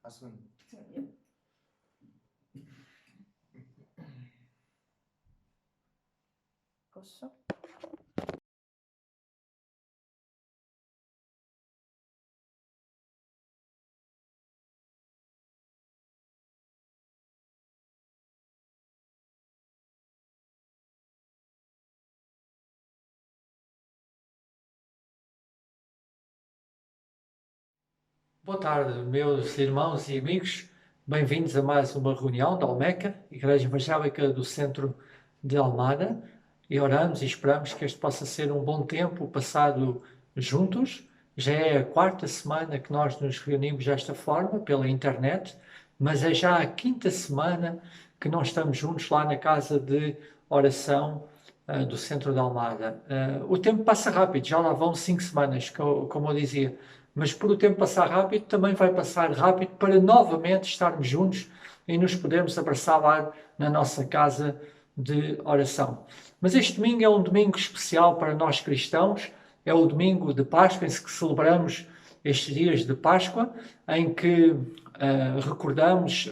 À segunda. Posso? Boa tarde, meus irmãos e amigos. Bem-vindos a mais uma reunião da Almeca, Igreja Evangélica do Centro de Almada. E oramos e esperamos que este possa ser um bom tempo passado juntos. Já é a quarta semana que nós nos reunimos desta forma, pela internet, mas é já a quinta semana que nós estamos juntos lá na casa de oração do Centro de Almada. O tempo passa rápido, já lá vão 5 semanas, como eu dizia. Mas por o tempo passar rápido, também vai passar rápido para novamente estarmos juntos e nos podermos abraçar lá na nossa casa de oração. Mas este domingo é um domingo especial para nós cristãos, é o domingo de Páscoa, em que celebramos estes dias de Páscoa, em que recordamos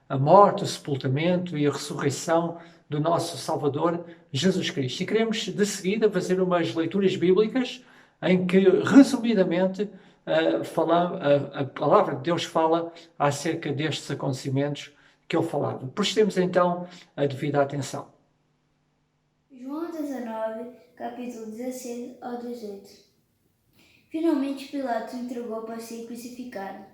a morte, o sepultamento e a ressurreição do nosso Salvador Jesus Cristo. E queremos de seguida fazer umas leituras bíblicas em que, resumidamente, a palavra de Deus fala acerca destes acontecimentos que ele falava. Prestemos então a devida atenção. João 19, capítulo 16 ao 18. Finalmente Pilatos entregou para ser crucificado.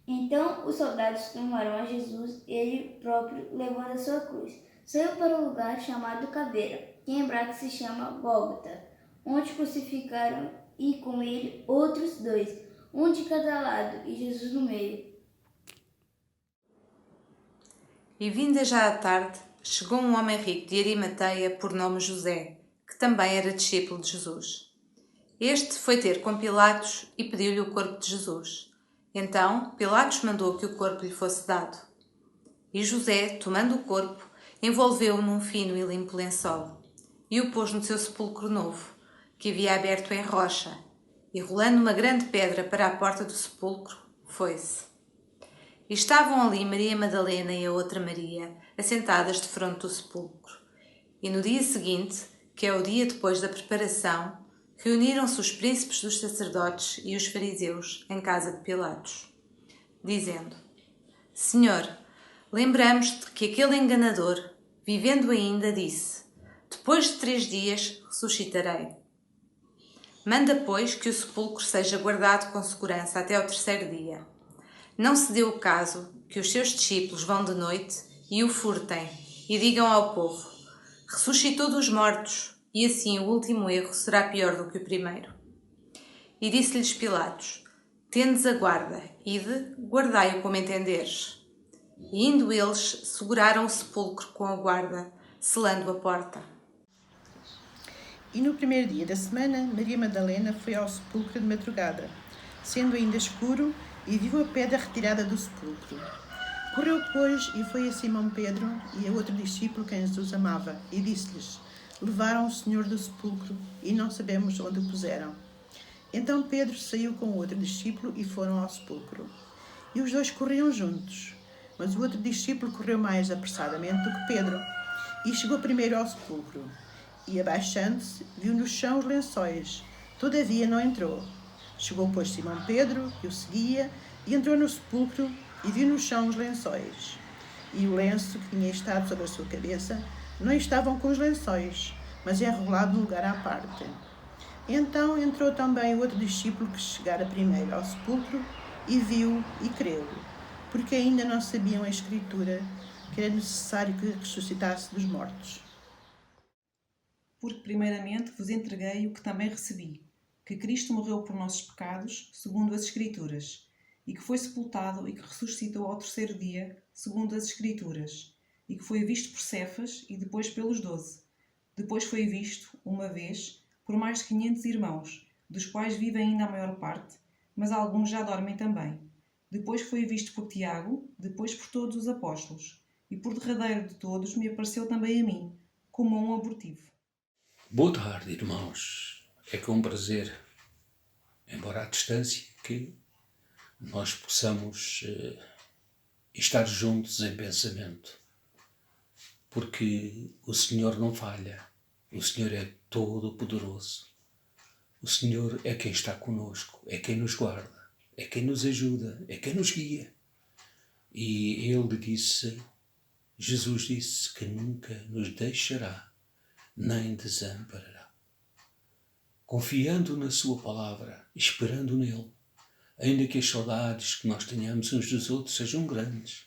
Então os soldados tomaram a Jesus, ele próprio levando a sua cruz. Saiu para o lugar chamado Caveira, que em hebraico se chama Gólgota, onde crucificaram e com ele outros dois, um de cada lado e Jesus no meio. E vinda já à tarde, chegou um homem rico de Arimateia por nome José, que também era discípulo de Jesus. Este foi ter com Pilatos e pediu-lhe o corpo de Jesus. Então Pilatos mandou que o corpo lhe fosse dado. E José, tomando o corpo, envolveu-o num fino e limpo lençol e o pôs no seu sepulcro novo, que havia aberto em rocha, e rolando uma grande pedra para a porta do sepulcro, foi-se. E estavam ali Maria Madalena e a outra Maria, assentadas defronte do sepulcro. E no dia seguinte, que é o dia depois da preparação, reuniram-se os príncipes dos sacerdotes e os fariseus em casa de Pilatos, dizendo: Senhor, lembramos-te que aquele enganador, vivendo ainda, disse: depois de 3 dias ressuscitarei. Manda, pois, que o sepulcro seja guardado com segurança até ao 3º dia. Não se deu o caso que os seus discípulos vão de noite e o furtem e digam ao povo: ressuscitou dos mortos, e assim o último erro será pior do que o primeiro. E disse-lhes Pilatos: tendes a guarda, ide, guardai-o como entenderes. E indo eles, seguraram o sepulcro com a guarda, selando a porta. E no primeiro dia da semana, Maria Madalena foi ao sepulcro de madrugada, sendo ainda escuro, e viu a pedra retirada do sepulcro. Correu, pois, e foi a Simão Pedro e a outro discípulo quem Jesus amava, e disse-lhes: levaram o Senhor do sepulcro, e não sabemos onde o puseram. Então Pedro saiu com o outro discípulo e foram ao sepulcro. E os dois corriam juntos, mas o outro discípulo correu mais apressadamente do que Pedro, e chegou primeiro ao sepulcro. E, abaixando-se, viu no chão os lençóis, todavia não entrou. Chegou, pois, Simão Pedro, que o seguia, e entrou no sepulcro, e viu no chão os lençóis. E o lenço que tinha estado sobre a sua cabeça não estavam com os lençóis, mas enrolado num lugar à parte. Então entrou também o outro discípulo que chegara primeiro ao sepulcro, e viu e creu, porque ainda não sabiam a Escritura, que era necessário que ressuscitasse dos mortos. Porque primeiramente vos entreguei o que também recebi, que Cristo morreu por nossos pecados, segundo as Escrituras, e que foi sepultado e que ressuscitou ao 3º dia, segundo as Escrituras, e que foi visto por Cefas e depois pelos 12. Depois foi visto, uma vez, por mais de 500 irmãos, dos quais vive ainda a maior parte, mas alguns já dormem também. Depois foi visto por Tiago, depois por todos os apóstolos, e por derradeiro de todos me apareceu também a mim, como a um abortivo. Boa tarde, irmãos. É com prazer, embora à distância, que nós possamos e estar juntos em pensamento, porque o Senhor não falha, o Senhor é todo-poderoso, o Senhor é quem está conosco, é quem nos guarda, é quem nos ajuda, é quem nos guia. E Jesus disse que nunca nos deixará, nem desamparará. Confiando na sua palavra, esperando nele, ainda que as saudades que nós tenhamos uns dos outros sejam grandes,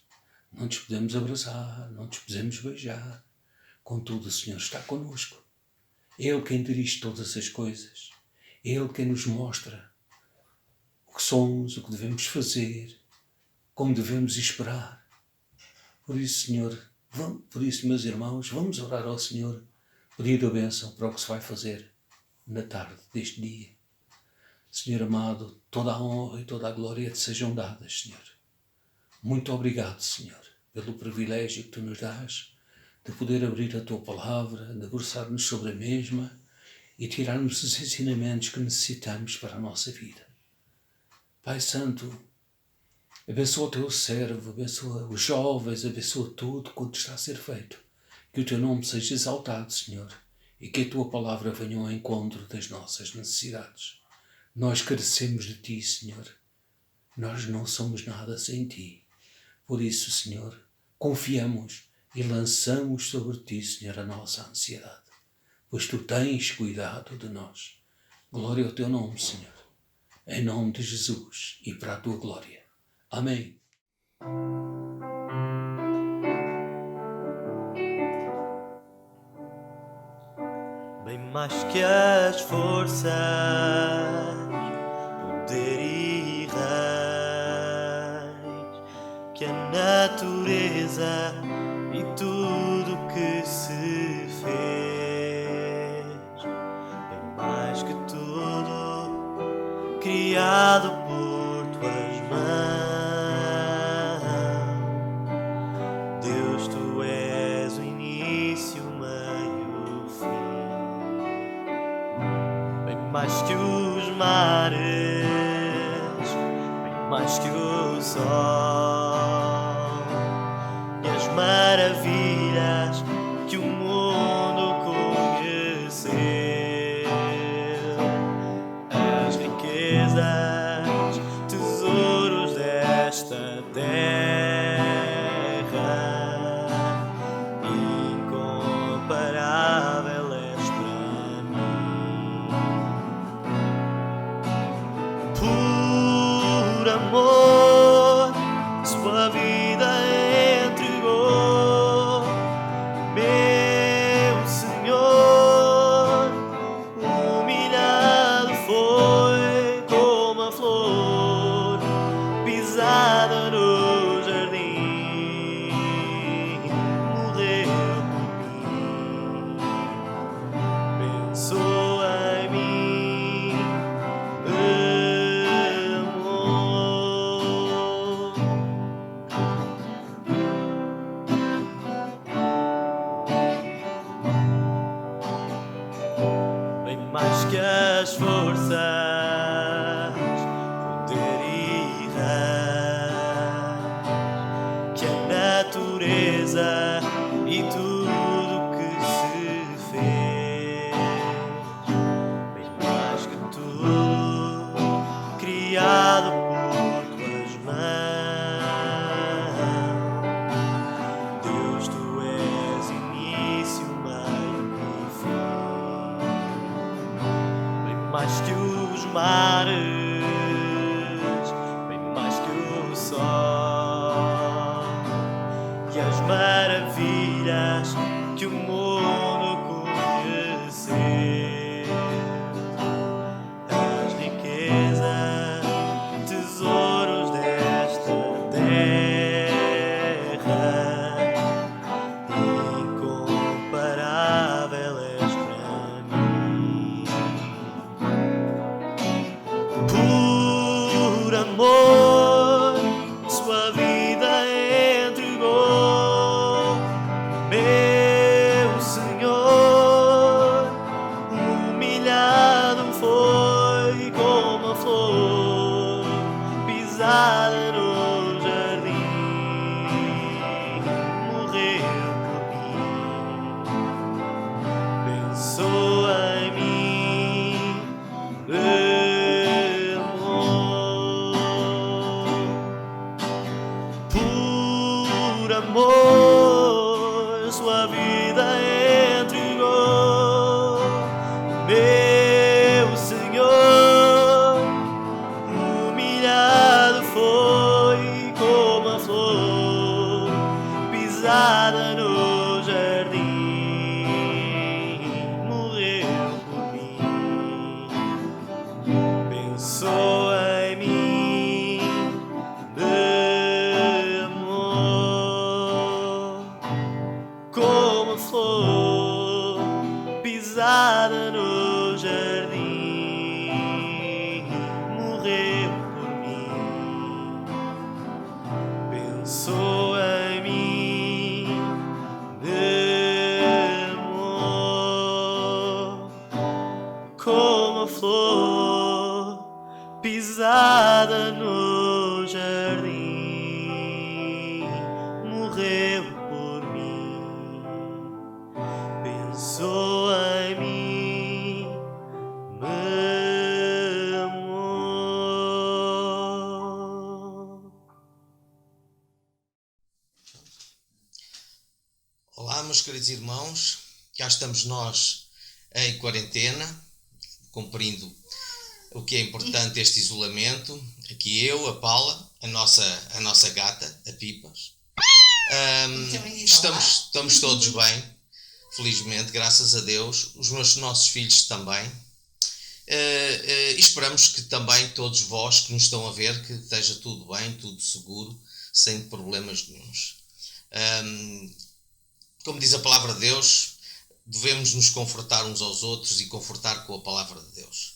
não nos podemos abraçar, não nos podemos beijar, contudo o Senhor está connosco. É Ele quem dirige todas as coisas, é Ele quem nos mostra o que somos, o que devemos fazer, como devemos esperar. Por isso, meus irmãos, vamos orar ao Senhor, pedir a bênção para o que se vai fazer na tarde deste dia. Senhor amado, toda a honra e toda a glória te sejam dadas, Senhor. Muito obrigado, Senhor, pelo privilégio que tu nos dás de poder abrir a tua palavra, debruçar-nos sobre a mesma e tirarmos os ensinamentos que necessitamos para a nossa vida. Pai Santo, abençoa o teu servo, abençoa os jovens, abençoa tudo quanto está a ser feito. Que o teu nome seja exaltado, Senhor, e que a tua palavra venha ao encontro das nossas necessidades. Nós carecemos de ti, Senhor. Nós não somos nada sem ti. Por isso, Senhor, confiamos e lançamos sobre ti, Senhor, a nossa ansiedade, pois tu tens cuidado de nós. Glória ao teu nome, Senhor. Em nome de Jesus e para a tua glória. Amém. Bem mais que as forças, poder e reis, que a natureza e tudo que se fez, bem mais que tudo criado por tuas mãos. Deus, tu és o início, o meio, o fim. Bem mais que os mares, bem mais que o sol e as maravilhas que o mundo conheceu, as riquezas, tesouros desta terra, incomparável és para mim. Por amor, sua vida entregou, meu Senhor, humilhado foi como a flor pisada no jardim, morreu por mim, pensou em mim, amor. Bem mais que as forças, poder e reis, que a natureza e tudo que se fez, bem mais que tudo criado por tuas mãos. Deus, tu és início, meio e fim. Bem mais que os mares, bem mais que o sol e as maravilhas que o mundo conheceu, as riquezas, tesouros desta terra, incomparável és para mim. Por amor, sua vida entregou, meu Senhor, humilhado foi como a flor pisada no jardim, por amor sua vida entregou. Meu Senhor, humilhado foi como a flor pisada no jardim, morreu por mim. Pensou em mim de amor, como a flor pisada no jardim, morreu por mim. Pensou em mim de amor, como a flor pisada no jardim, morreu por mim. Pensou em mim, me amou. Olá, meus queridos irmãos, cá estamos nós em quarentena, cumprindo o que é importante este isolamento. Aqui eu, a Paula, a nossa gata, a Pipas. Estamos todos bem, felizmente, graças a Deus. Os nossos filhos também. Esperamos que também todos vós que nos estão a ver, que esteja tudo bem, tudo seguro, sem problemas nenhuns. Como diz a palavra de Deus, devemos nos confortar uns aos outros e confortar com a palavra de Deus.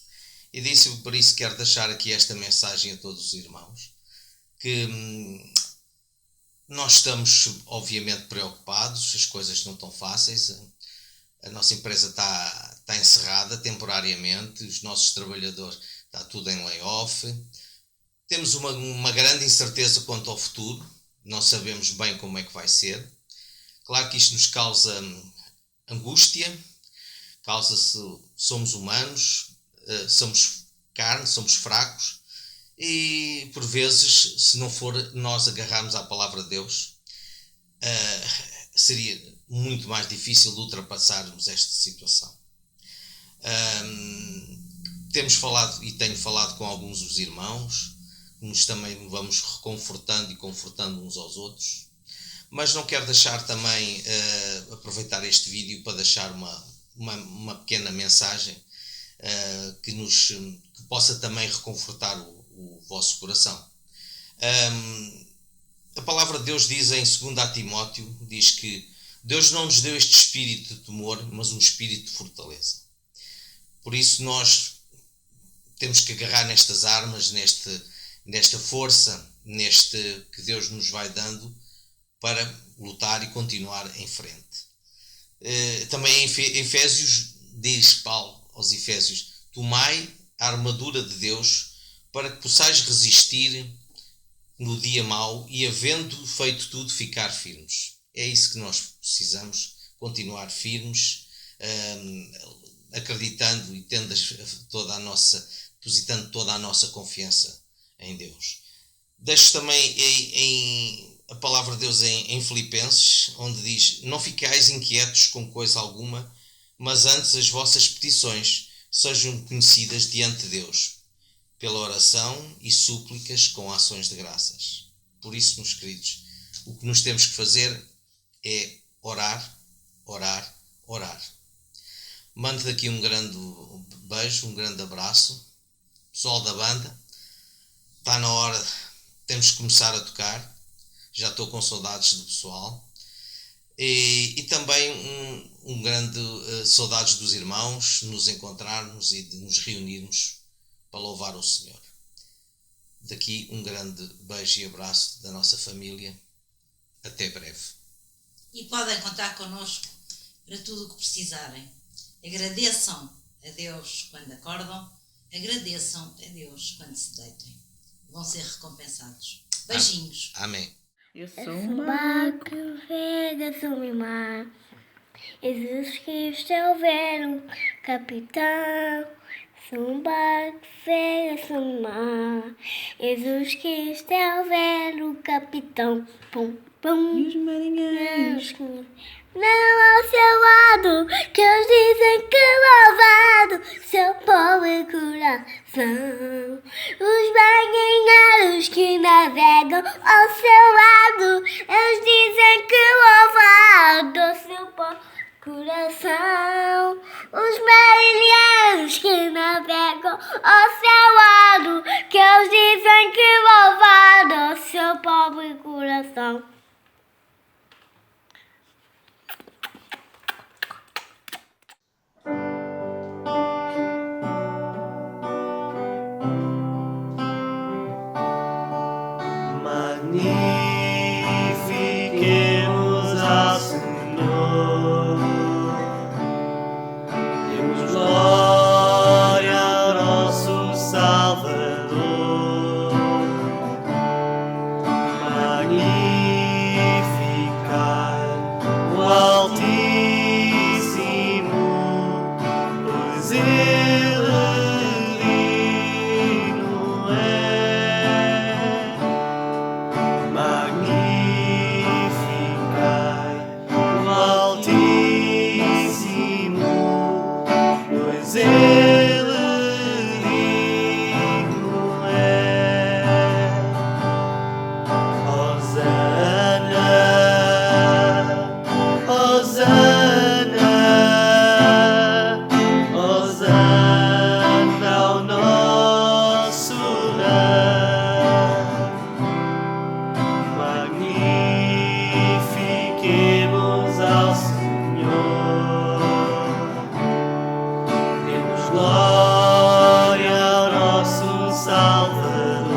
E por isso quero deixar aqui esta mensagem a todos os irmãos, que nós estamos obviamente preocupados, as coisas não estão fáceis, a nossa empresa está encerrada temporariamente, os nossos trabalhadores está tudo em layoff, temos uma grande incerteza quanto ao futuro, não sabemos bem como é que vai ser. Claro que isto nos causa angústia, causa-se, somos humanos, somos carne, somos fracos e por vezes, se não for nós agarrarmos à palavra de Deus, seria muito mais difícil de ultrapassarmos esta situação. Temos falado e tenho falado com alguns dos irmãos, nos também vamos reconfortando e confortando uns aos outros, mas não quero deixar também aproveitar este vídeo para deixar uma pequena mensagem que possa também reconfortar o vosso coração. A palavra de Deus diz em 2 Timóteo, diz que Deus não nos deu este espírito de temor, mas um espírito de fortaleza. Por isso nós temos que agarrar nestas armas, nesta força, neste que Deus nos vai dando para lutar e continuar em frente. Também em Efésios diz Paulo aos Efésios: tomai a armadura de Deus para que possais resistir no dia mau e, havendo feito tudo, ficar firmes. É isso que nós precisamos, continuar firmes, acreditando e depositando toda a nossa confiança em Deus. Deixo também a palavra de Deus em Filipenses, onde diz: não ficais inquietos com coisa alguma, mas antes as vossas petições sejam conhecidas diante de Deus, pela oração e súplicas com ações de graças. Por isso, meus queridos, o que nos temos que fazer é orar, orar, orar. Mando daqui um grande beijo, um grande abraço. Pessoal da banda, está na hora, temos que começar a tocar. Já estou com saudades do pessoal. E também um grande saudades dos irmãos, nos encontrarmos e de nos reunirmos para louvar o Senhor. Daqui um grande beijo e abraço da nossa família. Até breve. E podem contar connosco para tudo o que precisarem. Agradeçam a Deus quando acordam, agradeçam a Deus quando se deitem. Vão ser recompensados. Beijinhos. Amém. Eu sou uma corrida, sou uma. Jesus Cristo é o velho capitão. Sou um barco velho, sou uma. Jesus Cristo é o velho capitão. Pum. Pum. E os marinheiros? Não ao seu lado, que eles dizem que louvado seu pobre coração. Os marinheiros que navegam ao seu lado, eles dizem que louvado seu pobre coração. Os marinheiros que navegam ao seu lado, que eles dizem que louvado seu pobre coração. Magnifiquemos ao Senhor, demos glória ao nosso Salvador. Magnificai o Altíssimo, pois Ele digno é. Magnificai o Altíssimo, pois Ele digno é. Hosana, Hosana, Hosana ao nosso Rei. Magnifiquemos ao Senhor, demos glória ao nosso Salvador.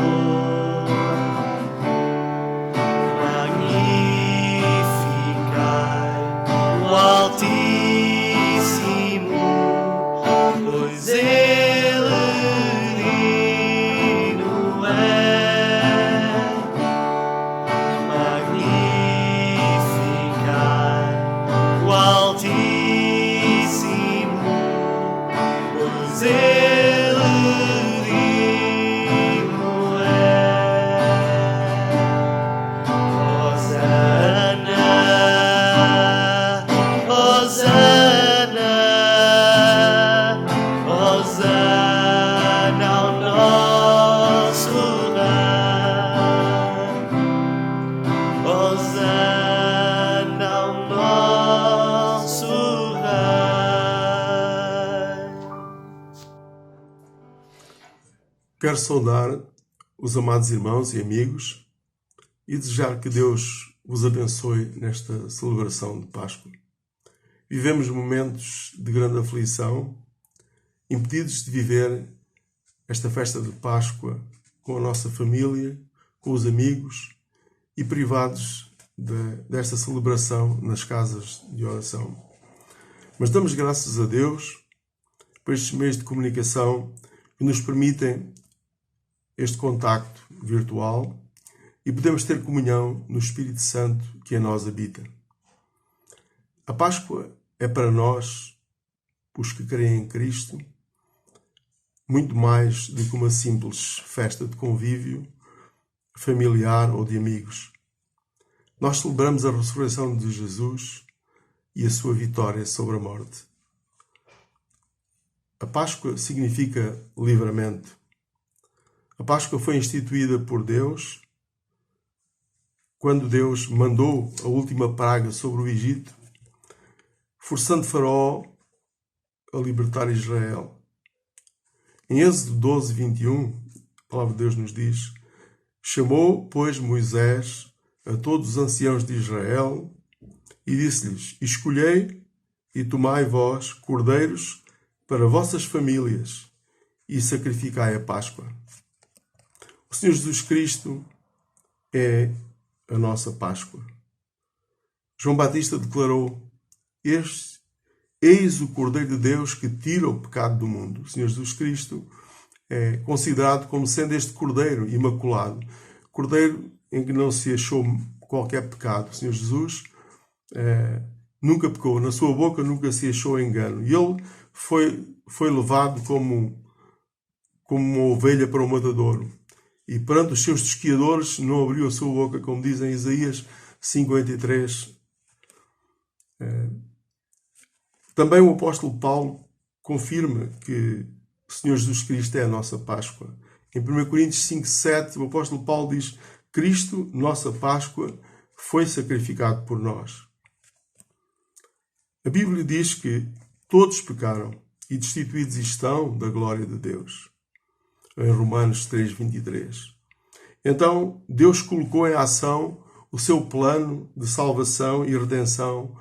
Magnificai o Altíssimo, pois Ele digno é. Magnificai o Altíssimo, pois Ele digno é. Hosana, Hosana, Hosana ao nosso Rei. Hosana ao nosso Rei. Quero saudar os amados irmãos e amigos e desejar que Deus vos abençoe nesta celebração de Páscoa. Vivemos momentos de grande aflição, impedidos de viver esta festa de Páscoa com a nossa família, com os amigos e privados desta celebração nas casas de oração. Mas damos graças a Deus por estes meios de comunicação que nos permitem este contacto virtual e podemos ter comunhão no Espírito Santo que em nós habita. A Páscoa é para nós, os que creem em Cristo, muito mais do que uma simples festa de convívio familiar ou de amigos. Nós celebramos a ressurreição de Jesus e a sua vitória sobre a morte. A Páscoa significa livramento. A Páscoa foi instituída por Deus quando Deus mandou a última praga sobre o Egito, forçando Faraó a libertar Israel. Em Êxodo 12, 21, a palavra de Deus nos diz: chamou, pois, Moisés a todos os anciãos de Israel e disse-lhes: escolhei e tomai vós cordeiros para vossas famílias e sacrificai a Páscoa. O Senhor Jesus Cristo é a nossa Páscoa. João Batista declarou: eis o Cordeiro de Deus que tira o pecado do mundo. O Senhor Jesus Cristo é considerado como sendo este Cordeiro imaculado, Cordeiro em que não se achou qualquer pecado. O Senhor Jesus nunca pecou, na sua boca nunca se achou engano. E ele foi levado como uma ovelha para o matadouro. E perante os seus tosquiadores não abriu a sua boca, como diz em Isaías 53. Também o apóstolo Paulo confirma que o Senhor Jesus Cristo é a nossa Páscoa. Em 1 Coríntios 5:7, o apóstolo Paulo diz: Cristo, nossa Páscoa, foi sacrificado por nós. A Bíblia diz que todos pecaram e destituídos estão da glória de Deus. Em Romanos 3:23. Então, Deus colocou em ação o seu plano de salvação e redenção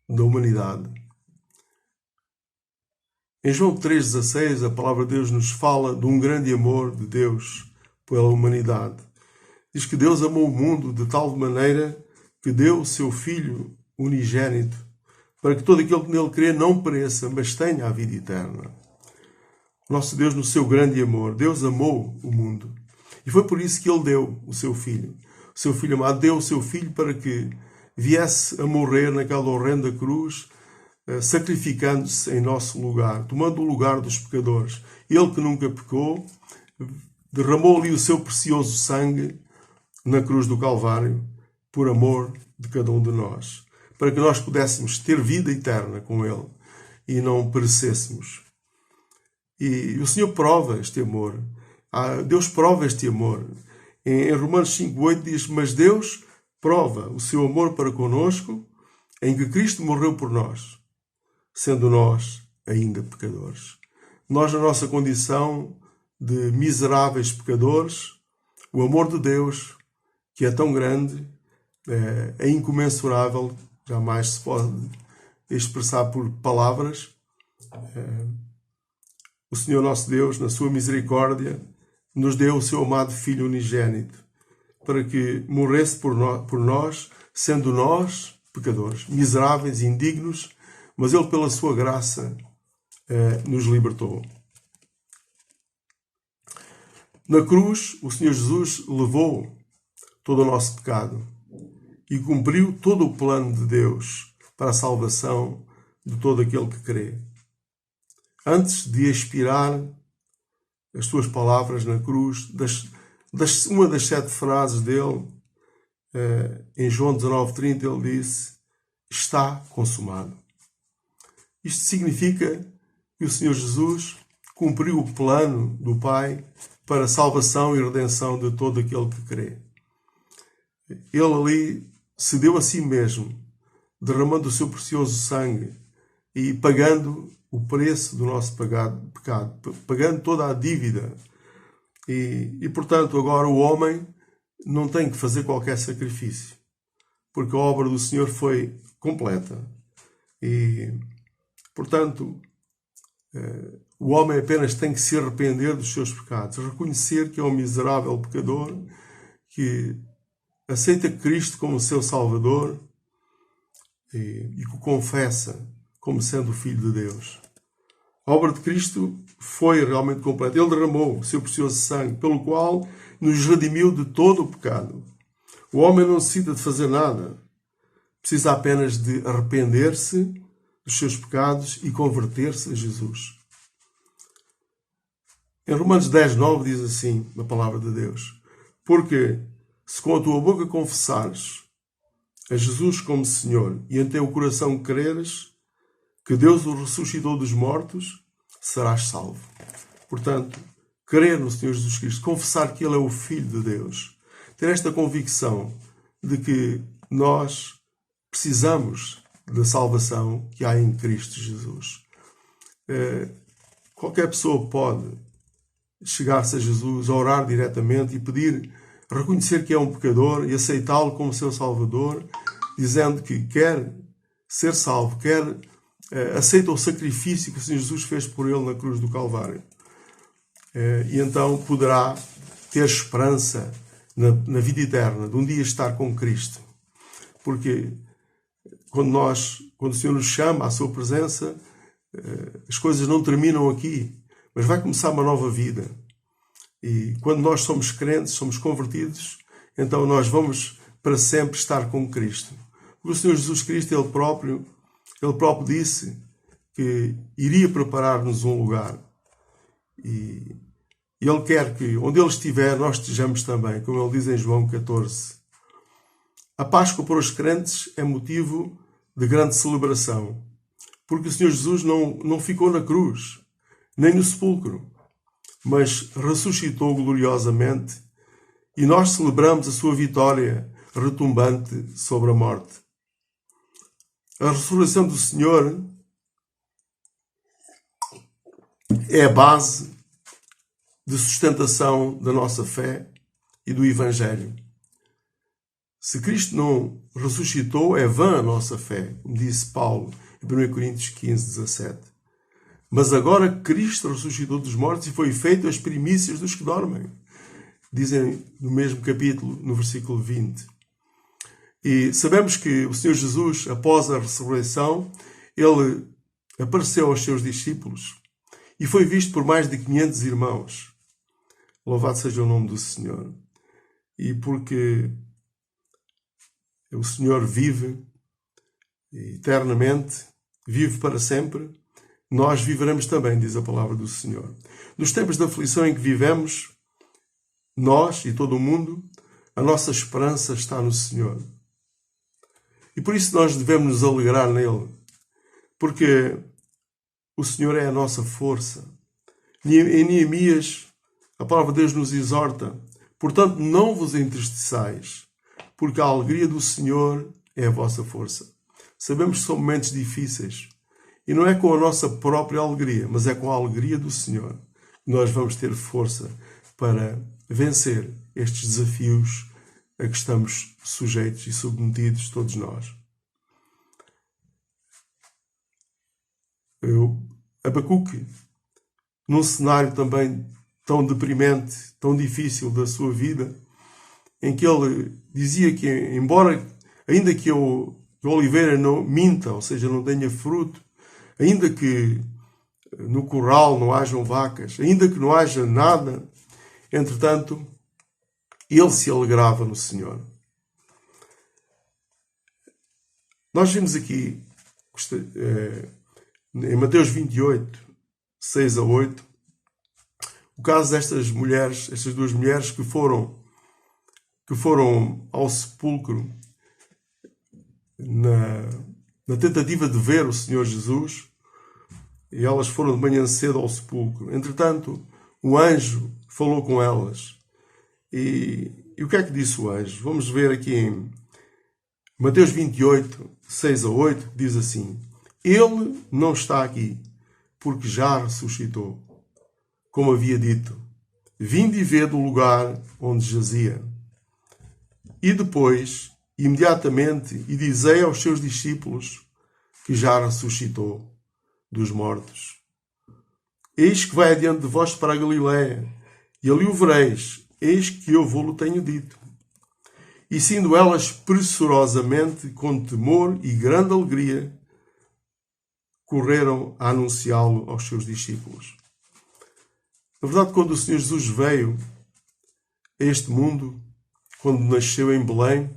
da humanidade. Em João 3,16, a palavra de Deus nos fala de um grande amor de Deus pela humanidade. Diz que Deus amou o mundo de tal maneira que deu o seu Filho unigênito, para que todo aquele que nele crê não pereça, mas tenha a vida eterna. Nosso Deus, no seu grande amor, Deus amou o mundo. E foi por isso que Ele deu o seu Filho. O seu Filho amado deu o seu Filho para que viesse a morrer naquela horrenda cruz, sacrificando-se em nosso lugar, tomando o lugar dos pecadores. Ele que nunca pecou, derramou ali o seu precioso sangue na cruz do Calvário, por amor de cada um de nós, para que nós pudéssemos ter vida eterna com Ele e não perecêssemos. E o Senhor prova este amor. Deus prova este amor. Em Romanos 5:8 diz: Mas Deus prova o seu amor para conosco em que Cristo morreu por nós, sendo nós ainda pecadores. Nós, na nossa condição de miseráveis pecadores, o amor de Deus, que é tão grande, é incomensurável, jamais se pode expressar por palavras. O Senhor nosso Deus, na sua misericórdia, nos deu o seu amado Filho unigênito, para que morresse por nós, sendo nós pecadores, miseráveis, indignos, mas Ele, pela sua graça, nos libertou. Na cruz, o Senhor Jesus levou todo o nosso pecado e cumpriu todo o plano de Deus para a salvação de todo aquele que crê. Antes de expirar as suas palavras na cruz, uma das 7 frases dele, em João 19:30, ele disse: está consumado. Isto significa que o Senhor Jesus cumpriu o plano do Pai para a salvação e redenção de todo aquele que crê. Ele ali se deu a si mesmo, derramando o seu precioso sangue e pagando o preço do nosso pecado, pagando toda a dívida. E, portanto, agora o homem não tem que fazer qualquer sacrifício, porque a obra do Senhor foi completa. E, portanto, o homem apenas tem que se arrepender dos seus pecados, reconhecer que é um miserável pecador, que aceita Cristo como seu Salvador e que o confessa como sendo o Filho de Deus. A obra de Cristo foi realmente completa. Ele derramou o seu precioso sangue, pelo qual nos redimiu de todo o pecado. O homem não necessita de fazer nada. Precisa apenas de arrepender-se dos seus pecados e converter-se a Jesus. Em Romanos 10:9 diz assim, na palavra de Deus: porque se com a tua boca confessares a Jesus como Senhor e em teu coração creres que Deus o ressuscitou dos mortos, serás salvo. Portanto, crer no Senhor Jesus Cristo, confessar que Ele é o Filho de Deus, ter esta convicção de que nós precisamos da salvação que há em Cristo Jesus. Qualquer pessoa pode chegar-se a Jesus, orar diretamente e pedir, reconhecer que é um pecador e aceitá-lo como seu Salvador, dizendo que quer ser salvo, aceita o sacrifício que o Senhor Jesus fez por ele na cruz do Calvário. E então poderá ter esperança na vida eterna, de um dia estar com Cristo. Porque quando o Senhor nos chama à sua presença, as coisas não terminam aqui, mas vai começar uma nova vida. E quando nós somos crentes, somos convertidos, então nós vamos para sempre estar com Cristo. Porque o Senhor Jesus Cristo, Ele próprio disse que iria preparar-nos um lugar. E Ele quer que, onde Ele estiver, nós estejamos também, como Ele diz em João 14. A Páscoa para os crentes é motivo de grande celebração, porque o Senhor Jesus não ficou na cruz, nem no sepulcro, mas ressuscitou gloriosamente e nós celebramos a sua vitória retumbante sobre a morte. A ressurreição do Senhor é a base de sustentação da nossa fé e do Evangelho. Se Cristo não ressuscitou, é vã a nossa fé, como disse Paulo em 1 Coríntios 15, 17. Mas agora Cristo ressuscitou dos mortos e foi feito as primícias dos que dormem. Dizem no mesmo capítulo, no versículo 20. E sabemos que o Senhor Jesus, após a ressurreição, ele apareceu aos seus discípulos e foi visto por mais de 500 irmãos. Louvado seja o nome do Senhor. E porque o Senhor vive eternamente, vive para sempre, nós viveremos também, diz a palavra do Senhor. Nos tempos de aflição em que vivemos, nós e todo o mundo, a nossa esperança está no Senhor. E por isso nós devemos nos alegrar nele, porque o Senhor é a nossa força. Em Neemias, a palavra de Deus nos exorta: portanto, não vos entristeçais, porque a alegria do Senhor é a vossa força. Sabemos que são momentos difíceis, e não é com a nossa própria alegria, mas é com a alegria do Senhor que nós vamos ter força para vencer estes desafios a que estamos sujeitos e submetidos todos nós. Abacuque, num cenário também tão deprimente, tão difícil da sua vida, em que ele dizia que, ainda que a oliveira não minta, ou seja, não tenha fruto, ainda que no curral não hajam vacas, ainda que não haja nada, entretanto, ele se alegrava no Senhor. Nós vimos aqui, em Mateus 28, 6 a 8, o caso destas mulheres, estas duas mulheres que foram ao sepulcro na tentativa de ver o Senhor Jesus, e elas foram de manhã cedo ao sepulcro. Entretanto, o anjo falou com elas. E o que é que disse o anjo? Vamos ver aqui em Mateus 28, 6 a 8, diz assim: ele não está aqui, porque já ressuscitou, como havia dito. Vinde e vede o lugar onde jazia. E depois, imediatamente, e dizei aos seus discípulos que já ressuscitou dos mortos. Eis que vai adiante de vós para a Galileia, e ali o vereis. Eis que eu vou-lo tenho dito. E sendo elas pressurosamente, com temor e grande alegria, correram a anunciá-lo aos seus discípulos. Na verdade, quando o Senhor Jesus veio a este mundo, quando nasceu em Belém,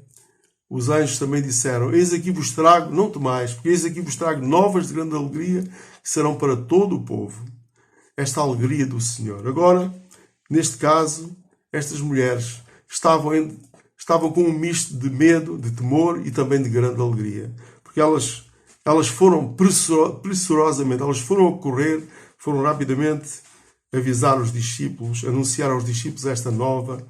os anjos também disseram: eis aqui vos trago, não temais, porque eis aqui vos trago novas de grande alegria, que serão para todo o povo. Esta alegria do Senhor. Agora, neste caso, estas mulheres estavam com um misto de medo, de temor e também de grande alegria. Porque elas foram pressurosamente, elas foram a correr, foram rapidamente avisar os discípulos, anunciar aos discípulos esta nova,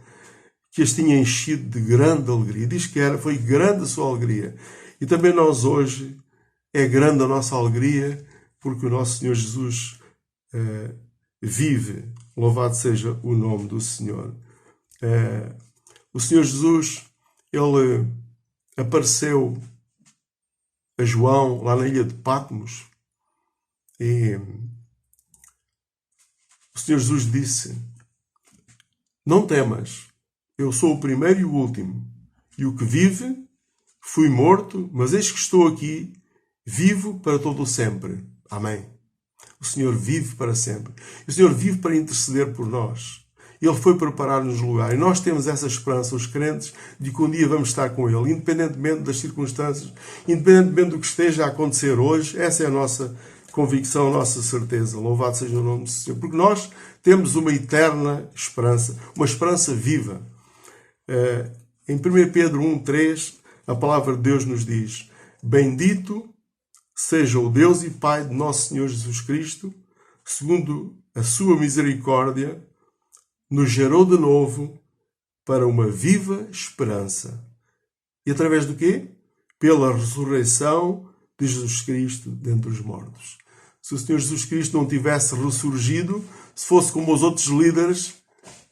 que as tinha enchido de grande alegria. Diz que foi grande a sua alegria. E também nós hoje, é grande a nossa alegria, porque o nosso Senhor Jesus vive. Louvado seja o nome do Senhor. O Senhor Jesus, ele apareceu a João lá na ilha de Patmos, e o Senhor Jesus disse: não temas, eu sou o primeiro e o último, e o que vive, fui morto, mas eis que estou aqui, vivo para todo o sempre. Amém. O Senhor vive para sempre. O Senhor vive para interceder por nós. Ele foi preparar-nos lugar. E nós temos essa esperança, os crentes, de que um dia vamos estar com Ele, independentemente das circunstâncias, independentemente do que esteja a acontecer hoje. Essa é a nossa convicção, a nossa certeza. Louvado seja o nome do Senhor. Porque nós temos uma eterna esperança, uma esperança viva. Em 1 Pedro 1, 3, a palavra de Deus nos diz: bendito seja o Deus e Pai de nosso Senhor Jesus Cristo, segundo a sua misericórdia, nos gerou de novo para uma viva esperança. E através do quê? Pela ressurreição de Jesus Cristo dentre os mortos. Se o Senhor Jesus Cristo não tivesse ressurgido, se fosse como os outros líderes,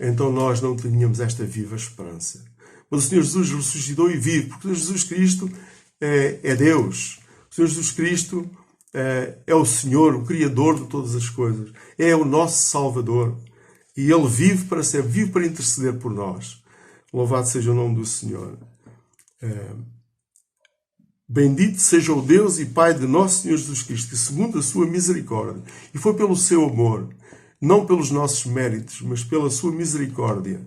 então nós não teríamos esta viva esperança. Mas o Senhor Jesus ressuscitou e vive, porque o Senhor Jesus Cristo é Deus. O Senhor Jesus Cristo é o Senhor, o Criador de todas as coisas. É o nosso Salvador. E Ele vive para sempre, vive para interceder por nós. Louvado seja o nome do Senhor. Bendito seja o Deus e Pai de nosso Senhor Jesus Cristo, que segundo a sua misericórdia, e foi pelo seu amor, não pelos nossos méritos, mas pela sua misericórdia,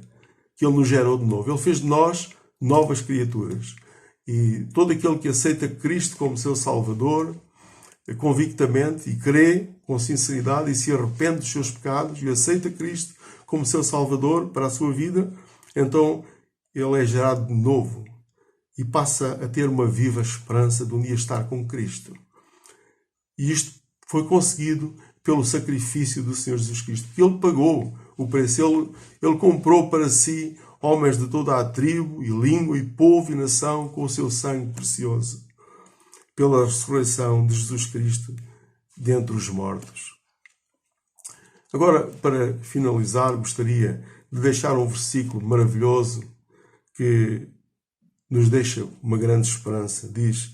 que Ele nos gerou de novo. Ele fez de nós novas criaturas. E todo aquele que aceita Cristo como seu Salvador, convictamente, e crê com sinceridade, e se arrepende dos seus pecados, e aceita Cristo como seu Salvador para a sua vida, então ele é gerado de novo e passa a ter uma viva esperança de um dia estar com Cristo. E isto foi conseguido pelo sacrifício do Senhor Jesus Cristo, que Ele pagou o preço. Ele comprou para si homens de toda a tribo e língua e povo e nação com o seu sangue precioso, pela ressurreição de Jesus Cristo dentre os mortos. Agora, para finalizar, gostaria de deixar um versículo maravilhoso que nos deixa uma grande esperança. Diz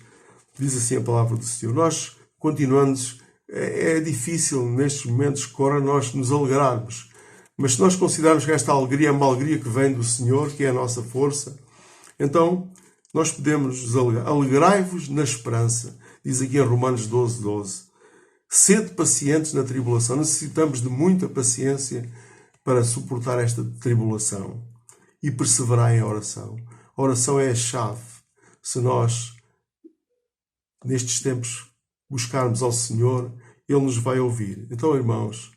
assim a palavra do Senhor: nós continuamos, é difícil nestes momentos que correm nós nos alegrarmos, mas se nós considerarmos que esta alegria é uma alegria que vem do Senhor, que é a nossa força, então nós podemos nos alegrar. Alegrai-vos na esperança, diz aqui em Romanos 12:12. Sede pacientes na tribulação. Necessitamos de muita paciência para suportar esta tribulação e perseverar em oração. A oração é a chave. Se nós, nestes tempos, buscarmos ao Senhor, Ele nos vai ouvir. Então, irmãos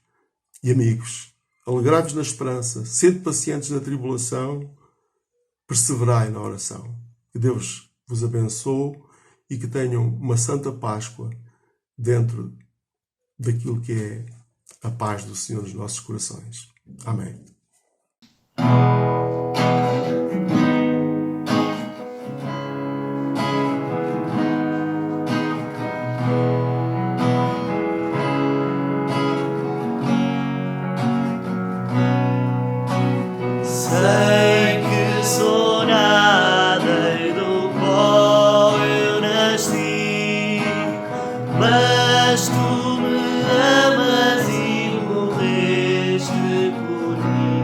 e amigos, alegrai-vos na esperança, sede pacientes na tribulação, perseverai na oração. Que Deus vos abençoe e que tenham uma Santa Páscoa dentro daquilo que é a paz do Senhor nos nossos corações. Amém. Sei que sou nada e do pó eu nasci, mas tu me amas e morreste por mim.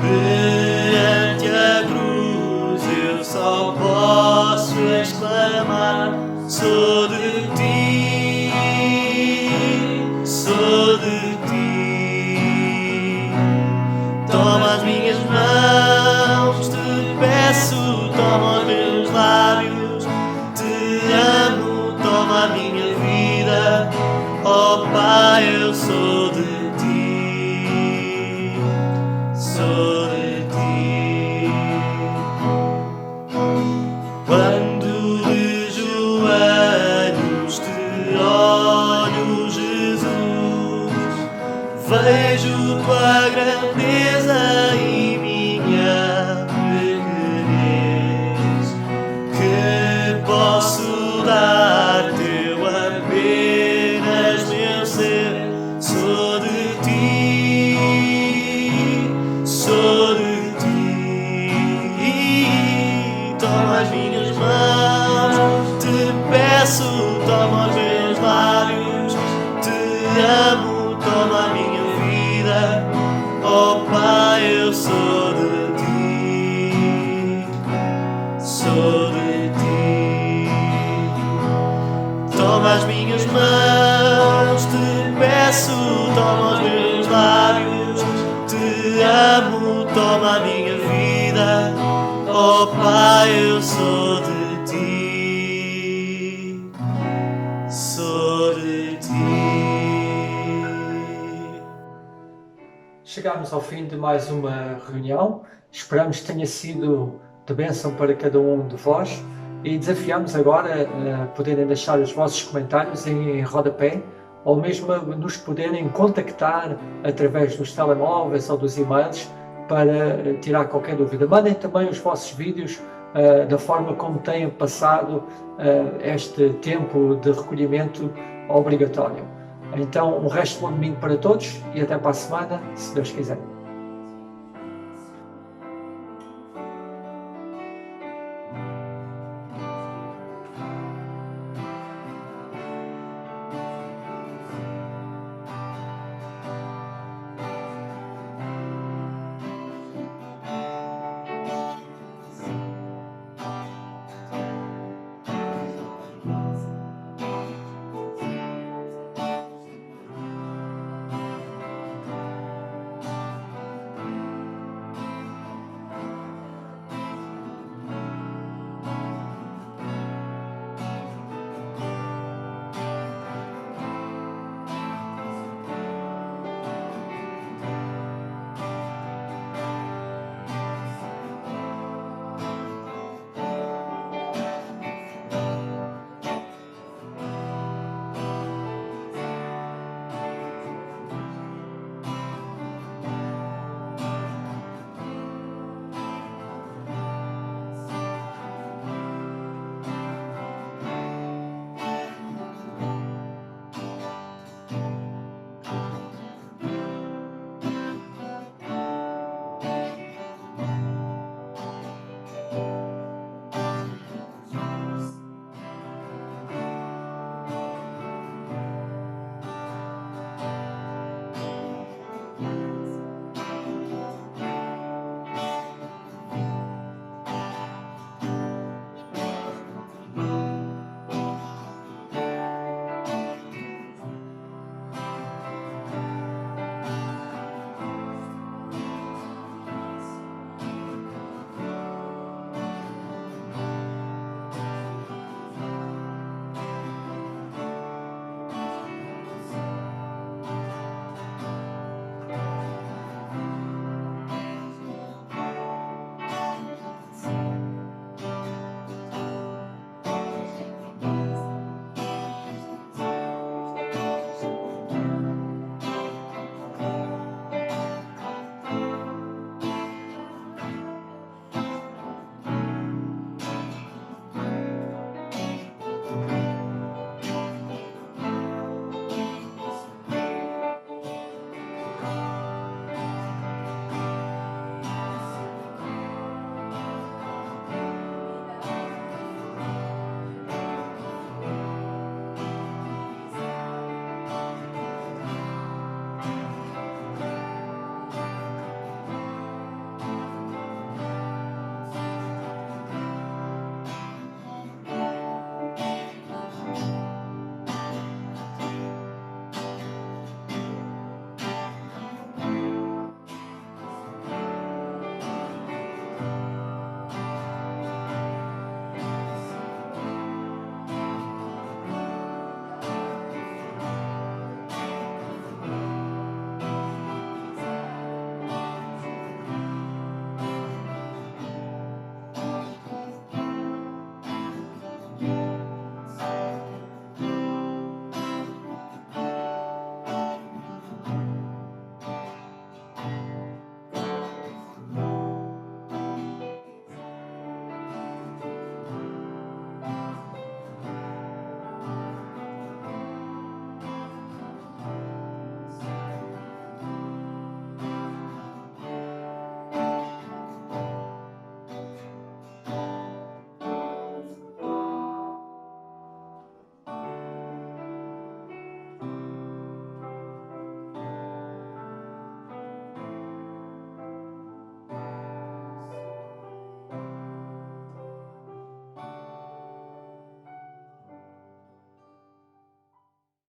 Perante a cruz eu só posso exclamar: sou de ti, sou de ti. Toma as minhas mãos, te peço, toma os meus lábios, te amo, toma a minha vida, ó Pai, eu sou de ti, sou de ti. Quando de joelhos te olho, Jesus, vejo tua grandeza e minha pequenez. Que posso dar-te eu apenas meu ser? Sou de ti, sou de ti. Toma as minhas mãos, te peço, toma os meus lábios, te amo, toma a minha vida, ó Pai, eu sou de ti, sou de ti. Toma as minhas mãos, te peço, toma os meus lábios, te amo, toma a minha vida, ó Pai, eu sou de ti, sou de ti. Chegámos ao fim de mais uma reunião. Esperamos que tenha sido de bênção para cada um de vós e desafiamos agora a poderem deixar os vossos comentários em rodapé ou mesmo nos poderem contactar através dos telemóveis ou dos e-mails para tirar qualquer dúvida. Mandem também os vossos vídeos da forma como têm passado este tempo de recolhimento obrigatório. Então, um resto de bom domingo para todos e até para a semana, se Deus quiser.